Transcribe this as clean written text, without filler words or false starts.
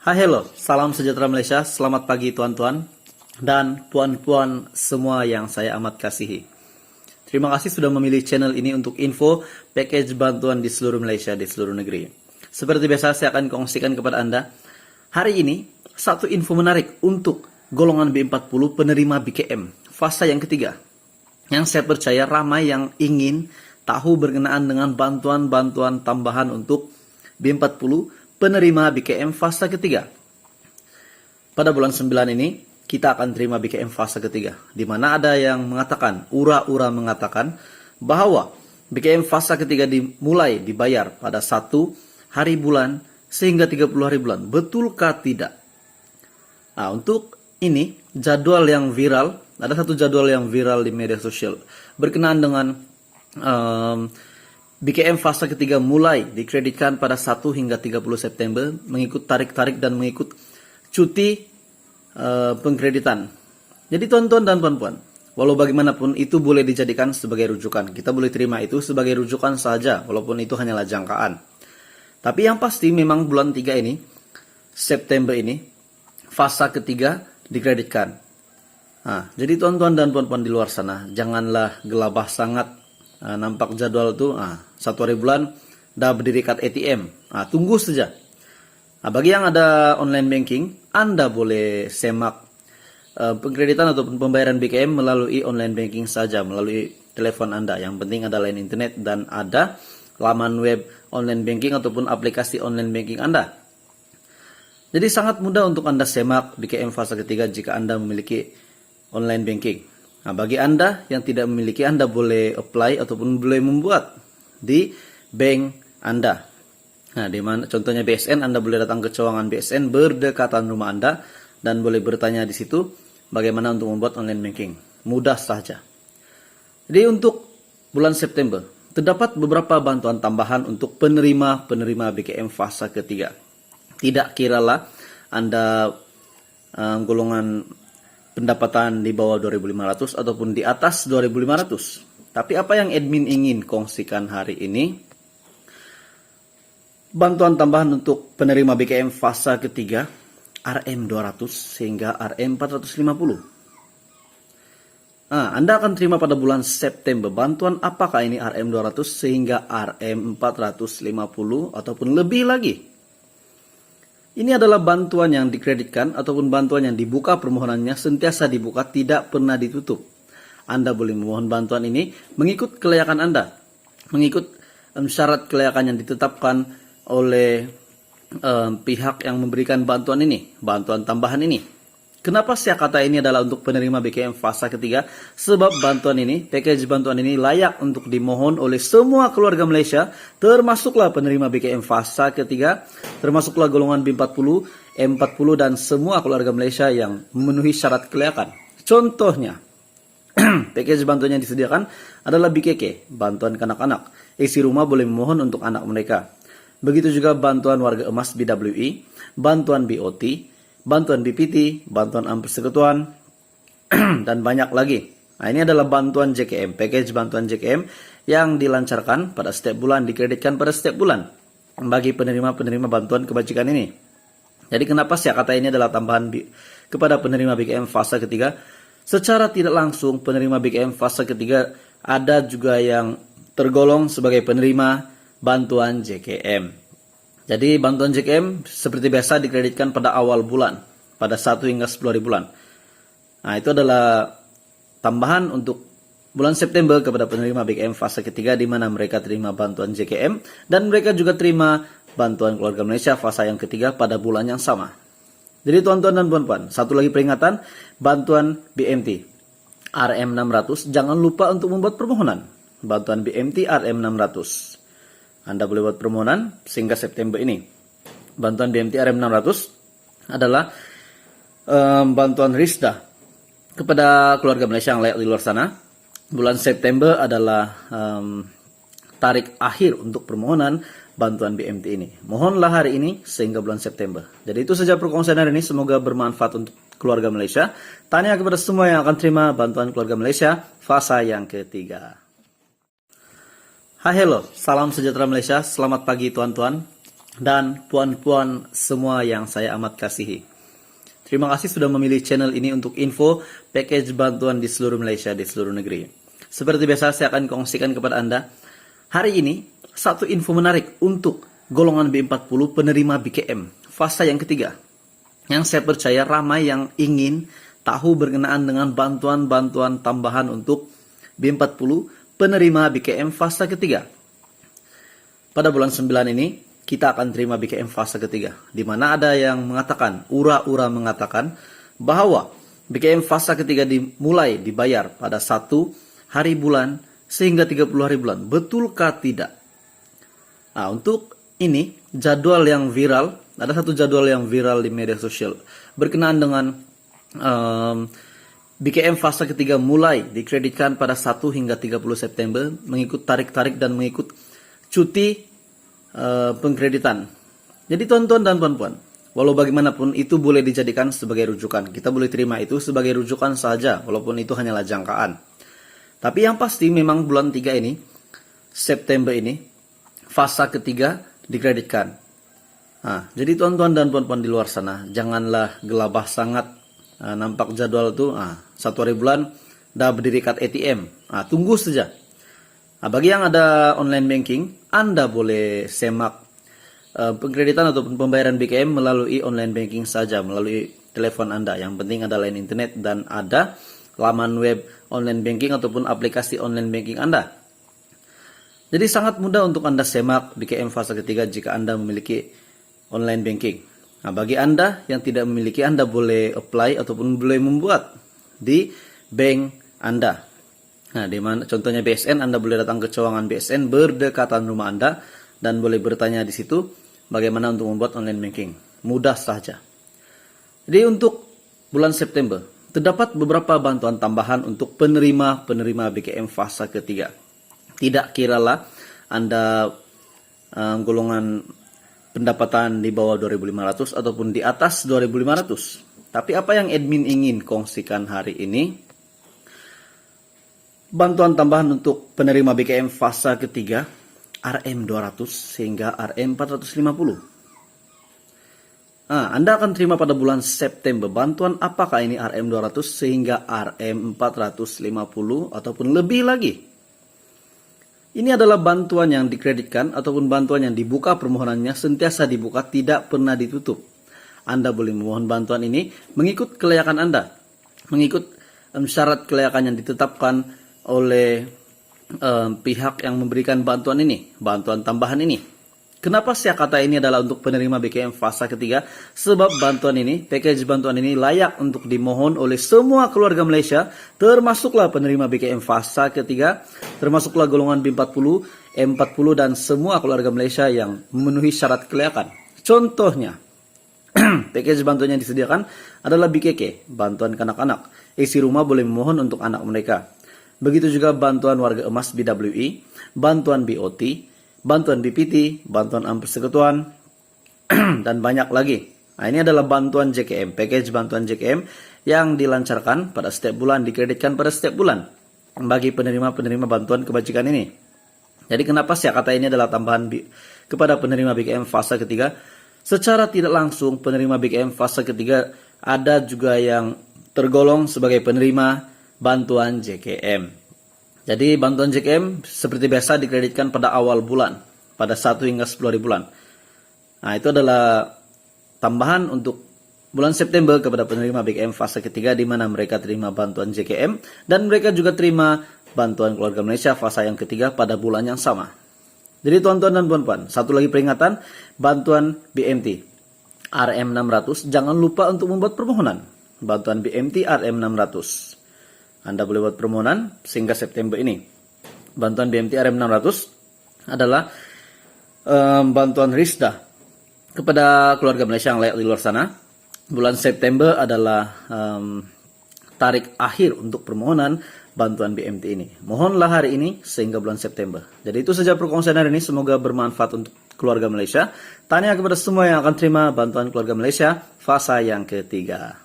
Hai hello, salam sejahtera Malaysia, selamat pagi tuan-tuan dan puan-puan semua yang saya amat kasihi. Terima kasih sudah memilih channel ini untuk info package bantuan di seluruh Malaysia, di seluruh negeri. Seperti biasa saya akan kongsikan kepada Anda, hari ini satu info menarik untuk golongan B40 penerima BKM, fasa yang ketiga. Yang saya percaya ramai yang ingin tahu berkenaan dengan bantuan-bantuan tambahan untuk B40 penerima BKM fase ketiga. Pada bulan 9 ini, kita akan terima BKM fase ketiga. Di mana ada yang mengatakan, ura-ura mengatakan, bahwa BKM fase ketiga dimulai dibayar pada 1 hari bulan sehingga 30 hari bulan. Betulkah tidak? Nah, untuk ini, jadwal yang viral, ada satu jadwal yang viral di media sosial, berkenaan dengan BKM fase ketiga mulai dikreditkan pada 1 hingga 30 September mengikut tarik-tarik dan mengikut cuti pengkreditan. Jadi tuan-tuan dan puan-puan, walau bagaimanapun itu boleh dijadikan sebagai rujukan. Kita boleh terima itu sebagai rujukan saja walaupun itu hanyalah jangkaan. Tapi yang pasti memang bulan 3 ini, September ini, fase ketiga dikreditkan. Nah, jadi tuan-tuan dan puan-puan di luar sana, janganlah gelabah sangat. Nampak jadwal itu 1 hari bulan dah berdiri kat ATM. Tunggu saja. Bagi yang ada online banking, Anda boleh semak pengkreditan ataupun pembayaran BKM melalui online banking saja, melalui telepon Anda. Yang penting ada line internet dan ada laman web online banking ataupun aplikasi online banking Anda. Jadi sangat mudah untuk Anda semak BKM fase ketiga jika Anda memiliki online banking. Nah, bagi Anda yang tidak memiliki, Anda boleh apply ataupun boleh membuat di bank Anda. Nah, di mana contohnya BSN, Anda boleh datang ke cawangan BSN berdekatan rumah Anda dan boleh bertanya di situ bagaimana untuk membuat online banking. Mudah saja. Jadi untuk bulan September, terdapat beberapa bantuan tambahan untuk penerima BKM fase ketiga. Tidak kiralah Anda golongan pendapatan di bawah 2.500 ataupun di atas 2.500. Tapi apa yang admin ingin kongsikan hari ini, bantuan tambahan untuk penerima BKM fase ketiga RM200 sehingga RM450. Anda akan terima pada bulan September. Bantuan apakah ini RM200 sehingga RM450 ataupun lebih lagi? Ini adalah bantuan yang dikreditkan ataupun bantuan yang dibuka permohonannya sentiasa dibuka, tidak pernah ditutup. Anda boleh memohon bantuan ini mengikut kelayakan Anda, mengikut syarat kelayakan yang ditetapkan oleh pihak yang memberikan bantuan ini, bantuan tambahan ini. Kenapa saya kata ini adalah untuk penerima BKM fase ketiga? Sebab bantuan ini, package bantuan ini layak untuk dimohon oleh semua keluarga Malaysia, termasuklah penerima BKM fase ketiga, termasuklah golongan B40, M40 dan semua keluarga Malaysia yang memenuhi syarat kelayakan. Contohnya, package bantuan yang disediakan adalah BKK, bantuan kanak-kanak. Isi rumah boleh memohon untuk anak mereka. Begitu juga bantuan warga emas BWI, bantuan BOT, bantuan BPT, bantuan persekutuan, dan banyak lagi. Nah, ini adalah bantuan JKM, package bantuan JKM yang dilancarkan pada setiap bulan, dikreditkan pada setiap bulan bagi penerima-penerima bantuan kebajikan ini. Jadi kenapa saya kata ini adalah tambahan kepada penerima BKM fase ketiga? Secara tidak langsung penerima BKM fase ketiga ada juga yang tergolong sebagai penerima bantuan JKM. Jadi bantuan JKM seperti biasa dikreditkan pada awal bulan, pada 1 hingga 10 hari bulan. Nah, itu adalah tambahan untuk bulan September kepada penerima BKM fase ketiga di mana mereka terima bantuan JKM dan mereka juga terima bantuan keluarga Malaysia fase yang ketiga pada bulan yang sama. Jadi tuan-tuan dan puan-puan, satu lagi peringatan, bantuan BMT RM600, jangan lupa untuk membuat permohonan. Bantuan BMT RM600. Anda boleh buat permohonan sehingga September ini. Bantuan BMT RM600 adalah bantuan RISDA kepada keluarga Malaysia yang layak di luar sana. Bulan September adalah tarik akhir untuk permohonan bantuan BMT ini. Mohonlah hari ini sehingga bulan September. Jadi itu saja perkongsian hari ini. Semoga bermanfaat untuk keluarga Malaysia. Tanya kepada semua yang akan terima bantuan keluarga Malaysia fase yang ketiga. Hai hello, salam sejahtera Malaysia, selamat pagi tuan-tuan dan puan-puan semua yang saya amat kasihi. Terima kasih sudah memilih channel ini untuk info package bantuan di seluruh Malaysia, di seluruh negeri. Seperti biasa, saya akan kongsikan kepada Anda hari ini satu info menarik untuk golongan B40 penerima BKM fasa yang ketiga, yang saya percaya ramai yang ingin tahu berkenaan dengan bantuan-bantuan tambahan untuk B40 penerima BKM fasa ketiga. Pada bulan 9 ini, kita akan terima BKM fase ketiga, di mana ada yang mengatakan, ura-ura mengatakan, bahwa BKM fase ketiga dimulai dibayar pada 1 hari bulan sehingga 30 hari bulan. Betulkah tidak? Nah, untuk ini, jadwal yang viral, ada satu jadwal yang viral di media sosial, berkenaan dengan BKM fase ketiga mulai dikreditkan pada 1 hingga 30 September, mengikut tarik-tarik dan mengikut cuti pengkreditan. Jadi tuan-tuan dan puan-puan, walau bagaimanapun itu boleh dijadikan sebagai rujukan. Kita boleh terima itu sebagai rujukan saja, walaupun itu hanyalah jangkaan. Tapi yang pasti memang bulan 3 ini, September ini, fasa ketiga dikreditkan. Nah, jadi tuan-tuan dan puan-puan di luar sana, janganlah gelabah sangat. Nampak jadwal itu 1 hari bulan dah berdiri kat ATM. Tunggu saja. Bagi yang ada online banking, Anda boleh semak pengkreditan ataupun pembayaran BKM melalui online banking saja, melalui telepon Anda. Yang penting ada line internet dan ada laman web online banking ataupun aplikasi online banking Anda. Jadi sangat mudah untuk Anda semak BKM fase ketiga jika Anda memiliki online banking. Bagi Anda yang tidak memiliki, Anda boleh apply ataupun boleh membuat di bank Anda. Di mana contohnya BSN, Anda boleh datang ke cawangan BSN berdekatan rumah Anda dan boleh bertanya di situ bagaimana untuk membuat online banking. Mudah saja. Jadi untuk bulan September, terdapat beberapa bantuan tambahan untuk penerima BKM fase ketiga. Tidak kiralah Anda golongan pendapatan di bawah 2.500 ataupun di atas 2.500. Tapi apa yang admin ingin kongsikan hari ini, bantuan tambahan untuk penerima BKM fase ketiga RM200 sehingga RM450. Anda akan terima pada bulan September. Bantuan apakah ini RM200 sehingga RM450 ataupun lebih lagi? Ini adalah bantuan yang dikreditkan ataupun bantuan yang dibuka permohonannya sentiasa dibuka, tidak pernah ditutup. Anda boleh memohon bantuan ini mengikut kelayakan Anda, mengikut syarat kelayakan yang ditetapkan oleh pihak yang memberikan bantuan ini, bantuan tambahan ini. Kenapa saya kata ini adalah untuk penerima BKM fase ketiga? Sebab bantuan ini, package bantuan ini layak untuk dimohon oleh semua keluarga Malaysia, termasuklah penerima BKM fase ketiga, termasuklah golongan B40, M40 dan semua keluarga Malaysia yang memenuhi syarat kelayakan. Contohnya, package bantuan yang disediakan adalah BKK, bantuan kanak-kanak. Isi rumah boleh memohon untuk anak mereka. Begitu juga bantuan warga emas BWI, bantuan BOT, bantuan BPT, bantuan persekutuan, dan banyak lagi. Ini adalah bantuan JKM, package bantuan JKM yang dilancarkan pada setiap bulan, dikreditkan pada setiap bulan bagi penerima-penerima bantuan kebajikan ini. Jadi kenapa saya kata ini adalah tambahan kepada penerima BKM fase ketiga? Secara tidak langsung penerima BKM fase ketiga ada juga yang tergolong sebagai penerima bantuan JKM. Jadi bantuan JKM seperti biasa dikreditkan pada awal bulan, pada 1 hingga 10 hari bulan. Itu adalah tambahan untuk bulan September kepada penerima BKM fase ketiga, di mana mereka terima bantuan JKM dan mereka juga terima bantuan keluarga Malaysia fase yang ketiga pada bulan yang sama. Jadi tuan-tuan dan puan-puan, satu lagi peringatan, bantuan BMT RM600, jangan lupa untuk membuat permohonan. Bantuan BMT RM600. Anda boleh buat permohonan sehingga September ini. Bantuan BMT RM600 adalah bantuan RISDA kepada keluarga Malaysia yang layak di luar sana. Bulan September adalah tarik akhir untuk permohonan bantuan BMT ini. Mohonlah hari ini sehingga bulan September. Jadi itu saja perkongsian hari ini. Semoga bermanfaat untuk keluarga Malaysia. Tanya kepada semua yang akan terima bantuan keluarga Malaysia fasa yang ketiga.